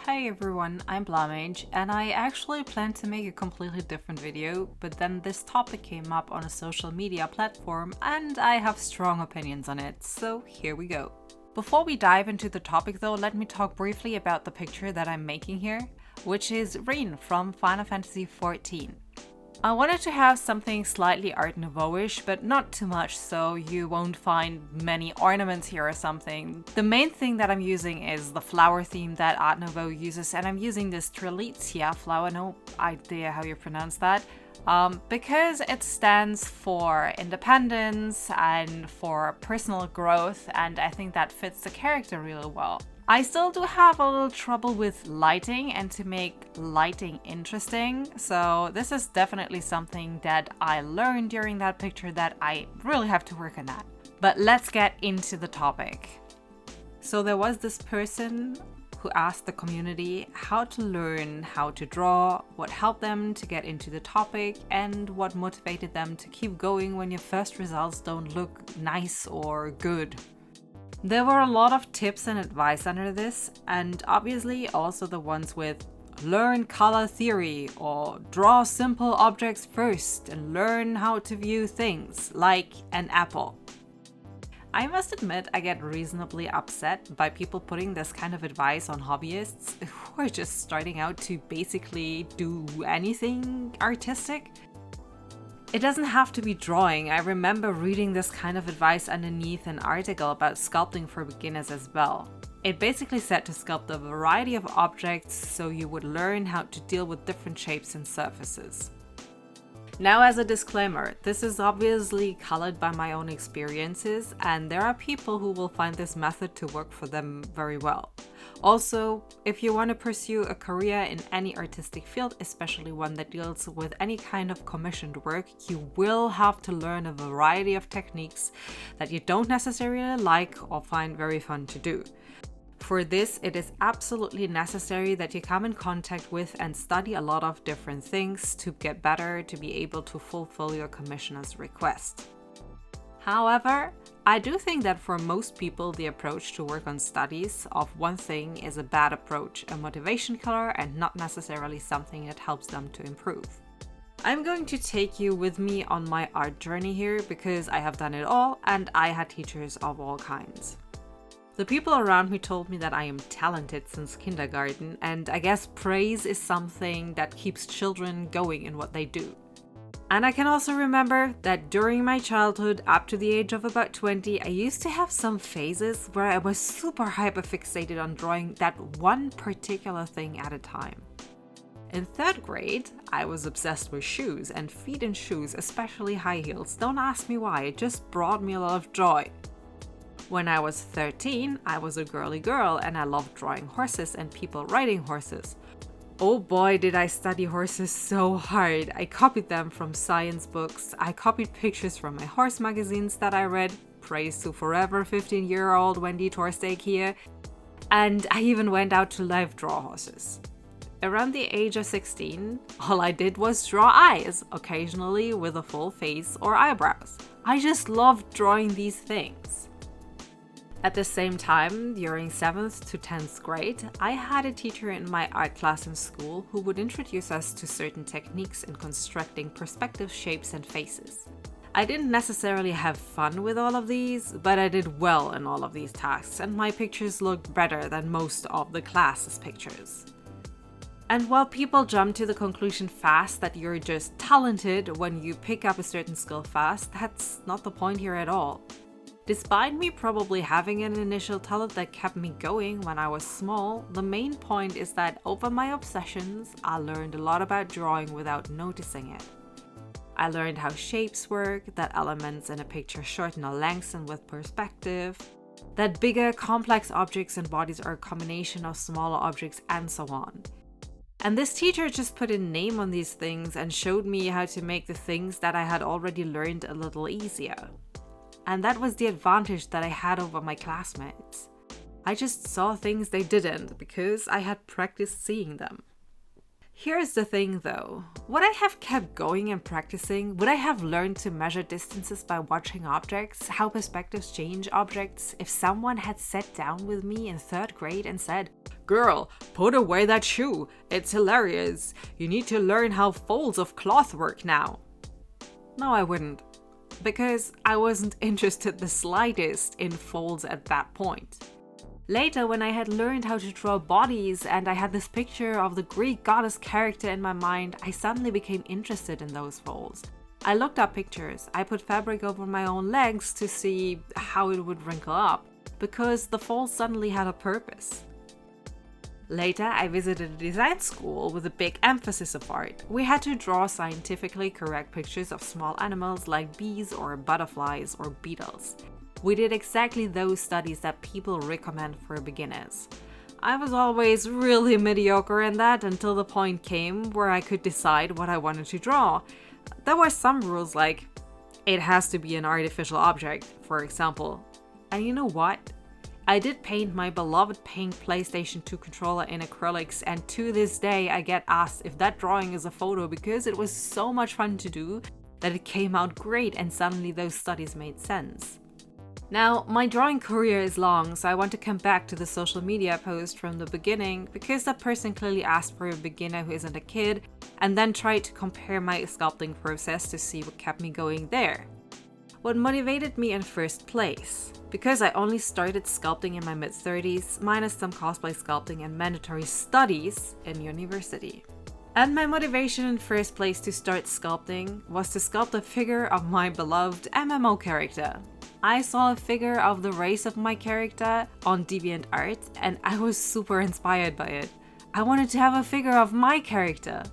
Hi everyone, I'm Blamage, and I actually planned to make a completely different video, but then this topic came up on a social media platform and I have strong opinions on it, so here we go. Before we dive into the topic though, let me talk briefly about the picture that I'm making here, which is Reen from Final Fantasy XIV. I wanted to have something slightly Art Nouveau-ish, but not too much, so you won't find many ornaments here or something. The main thing that I'm using is the flower theme that Art Nouveau uses, and I'm using this Strelitzia flower, no idea how you pronounce that, because it stands for independence and for personal growth, and I think that fits the character really well. I still do have a little trouble with lighting and to make lighting interesting, so this is definitely something that I learned during that picture that I really have to work on that. But let's get into the topic. So there was this person who asked the community how to learn how to draw, what helped them to get into the topic, and what motivated them to keep going when your first results don't look nice or good. There were a lot of tips and advice under this, and obviously also the ones with learn color theory or draw simple objects first and learn how to view things, like an apple. I must admit I get reasonably upset by people putting this kind of advice on hobbyists who are just starting out to basically do anything artistic. It doesn't have to be drawing. I remember reading this kind of advice underneath an article about sculpting for beginners as well. It basically said to sculpt a variety of objects so you would learn how to deal with different shapes and surfaces. Now, as a disclaimer, this is obviously colored by my own experiences, and there are people who will find this method to work for them very well. Also, if you want to pursue a career in any artistic field, especially one that deals with any kind of commissioned work, you will have to learn a variety of techniques that you don't necessarily like or find very fun to do. For this, it is absolutely necessary that you come in contact with and study a lot of different things to get better to be able to fulfill your commissioner's request. However, I do think that for most people the approach to work on studies of one thing is a bad approach, a motivation killer, and not necessarily something that helps them to improve. I'm going to take you with me on my art journey here because I have done it all and I had teachers of all kinds. The people around me told me that I am talented since kindergarten, and I guess praise is something that keeps children going in what they do. And I can also remember that during my childhood, up to the age of about 20, I used to have some phases where I was super hyperfixated on drawing that one particular thing at a time. In 3rd grade, I was obsessed with shoes, and feet in shoes, especially high heels. Don't ask me why, it just brought me a lot of joy. When I was 13, I was a girly girl and I loved drawing horses and people riding horses. Oh boy, did I study horses so hard. I copied them from science books. I copied pictures from my horse magazines that I read. Praise to forever 15-year-old Wendy Torstake here. And I even went out to live draw horses. Around the age of 16, all I did was draw eyes, occasionally with a full face or eyebrows. I just loved drawing these things. At the same time, during 7th to 10th grade, I had a teacher in my art class in school who would introduce us to certain techniques in constructing perspective shapes and faces. I didn't necessarily have fun with all of these, but I did well in all of these tasks, and my pictures looked better than most of the class's pictures. And while people jump to the conclusion fast that you're just talented when you pick up a certain skill fast, that's not the point here at all. Despite me probably having an initial talent that kept me going when I was small, the main point is that over my obsessions, I learned a lot about drawing without noticing it. I learned how shapes work, that elements in a picture shorten or lengthen with perspective, that bigger, complex objects and bodies are a combination of smaller objects, and so on. And this teacher just put a name on these things and showed me how to make the things that I had already learned a little easier. And that was the advantage that I had over my classmates. I just saw things they didn't because I had practiced seeing them. Here's the thing though, would I have kept going and practicing? Would I have learned to measure distances by watching objects, how perspectives change objects, if someone had sat down with me in 3rd grade and said, "Girl, put away that shoe, it's hilarious, you need to learn how folds of cloth work now"? No, I wouldn't, because I wasn't interested the slightest in folds at that point. Later, when I had learned how to draw bodies and I had this picture of the Greek goddess character in my mind, I suddenly became interested in those folds. I looked up pictures, I put fabric over my own legs to see how it would wrinkle up, because the folds suddenly had a purpose. Later, I visited a design school with a big emphasis of art. We had to draw scientifically correct pictures of small animals like bees or butterflies or beetles. We did exactly those studies that people recommend for beginners. I was always really mediocre in that until the point came where I could decide what I wanted to draw. There were some rules like, it has to be an artificial object, for example. And you know what? I did paint my beloved pink PlayStation 2 controller in acrylics, and to this day I get asked if that drawing is a photo because it was so much fun to do that it came out great and suddenly those studies made sense. Now, my drawing career is long, so I want to come back to the social media post from the beginning because that person clearly asked for a beginner who isn't a kid, and then tried to compare my sculpting process to see what kept me going there. What motivated me in first place? Because I only started sculpting in my mid-30s, minus some cosplay sculpting and mandatory studies in university. And my motivation in first place to start sculpting was to sculpt a figure of my beloved MMO character. I saw a figure of the race of my character on DeviantArt and I was super inspired by it. I wanted to have a figure of my character.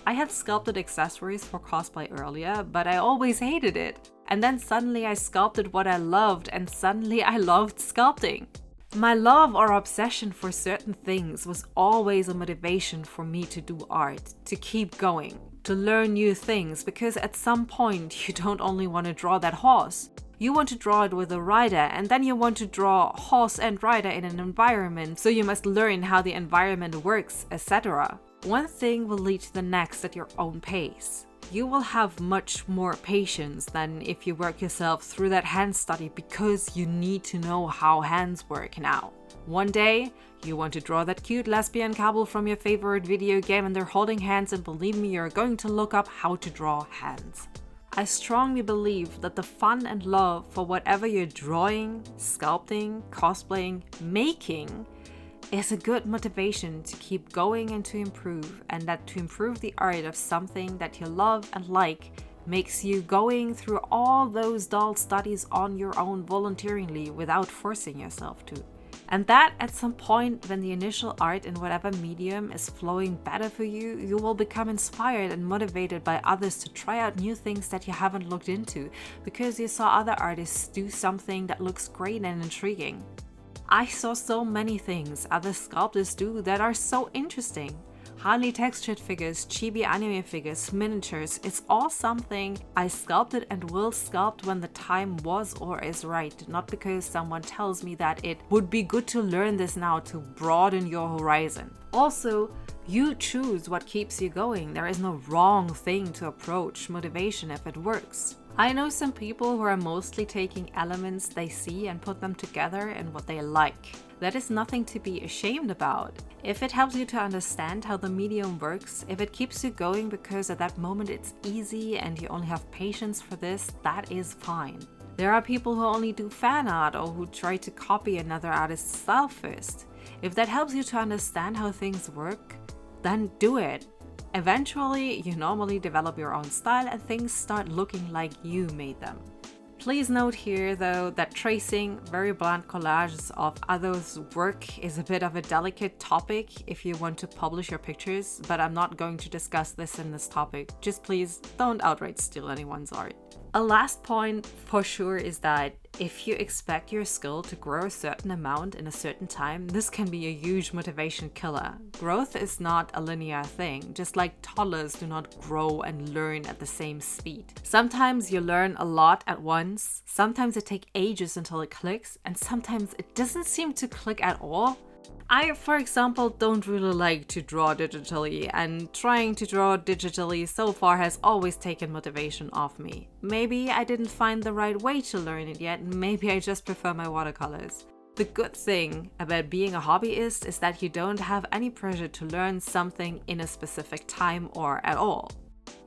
I had sculpted accessories for cosplay earlier, but I always hated it. And then suddenly I sculpted what I loved and suddenly I loved sculpting. My love or obsession for certain things was always a motivation for me to do art, to keep going, to learn new things, because at some point you don't only want to draw that horse. You want to draw it with a rider, and then you want to draw horse and rider in an environment, so you must learn how the environment works, etc. One thing will lead to the next at your own pace. You will have much more patience than if you work yourself through that hand study because you need to know how hands work now. One day, you want to draw that cute lesbian couple from your favorite video game and they're holding hands, and believe me, you're going to look up how to draw hands. I strongly believe that the fun and love for whatever you're drawing, sculpting, cosplaying, making is a good motivation to keep going and to improve, and that to improve the art of something that you love and like makes you going through all those dull studies on your own voluntarily without forcing yourself to. And that at some point when the initial art in whatever medium is flowing better for you, you will become inspired and motivated by others to try out new things that you haven't looked into because you saw other artists do something that looks great and intriguing. I saw so many things other sculptors do that are so interesting. Highly textured figures, chibi anime figures, miniatures, it's all something I sculpted and will sculpt when the time was or is right, not because someone tells me that it would be good to learn this now to broaden your horizon. Also, you choose what keeps you going. There is no wrong thing to approach motivation if it works. I know some people who are mostly taking elements they see and put them together in what they like. That is nothing to be ashamed about. If it helps you to understand how the medium works, if it keeps you going because at that moment it's easy and you only have patience for this, that is fine. There are people who only do fan art or who try to copy another artist's style first. If that helps you to understand how things work, then do it. Eventually, you normally develop your own style and things start looking like you made them. Please note here, though, that tracing very blunt collages of others' work is a bit of a delicate topic if you want to publish your pictures, but I'm not going to discuss this in this topic. Just please don't outright steal anyone's art. A last point for sure is that if you expect your skill to grow a certain amount in a certain time, this can be a huge motivation killer. Growth is not a linear thing, just like toddlers do not grow and learn at the same speed. Sometimes you learn a lot at once, sometimes it takes ages until it clicks, and sometimes it doesn't seem to click at all. I, for example, don't really like to draw digitally, and trying to draw digitally so far has always taken motivation off me. Maybe I didn't find the right way to learn it yet, maybe I just prefer my watercolors. The good thing about being a hobbyist is that you don't have any pressure to learn something in a specific time or at all.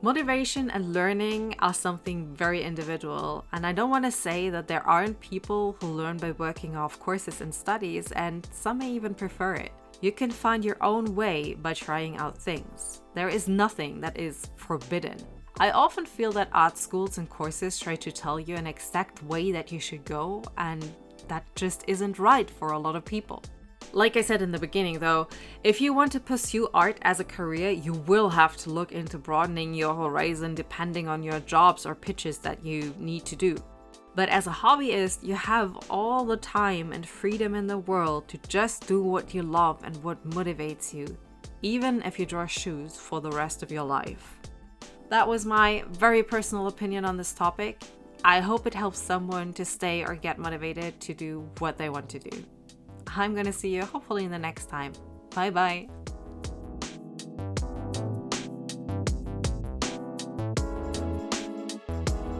Motivation and learning are something very individual, and I don't want to say that there aren't people who learn by working off courses and studies, and some may even prefer it. You can find your own way by trying out things. There is nothing that is forbidden. I often feel that art schools and courses try to tell you an exact way that you should go, and that just isn't right for a lot of people. Like I said in the beginning though, if you want to pursue art as a career, you will have to look into broadening your horizon depending on your jobs or pitches that you need to do. But as a hobbyist, you have all the time and freedom in the world to just do what you love and what motivates you, even if you draw shoes for the rest of your life. That was my very personal opinion on this topic. I hope it helps someone to stay or get motivated to do what they want to do. I'm gonna see you hopefully in the next time. Bye bye.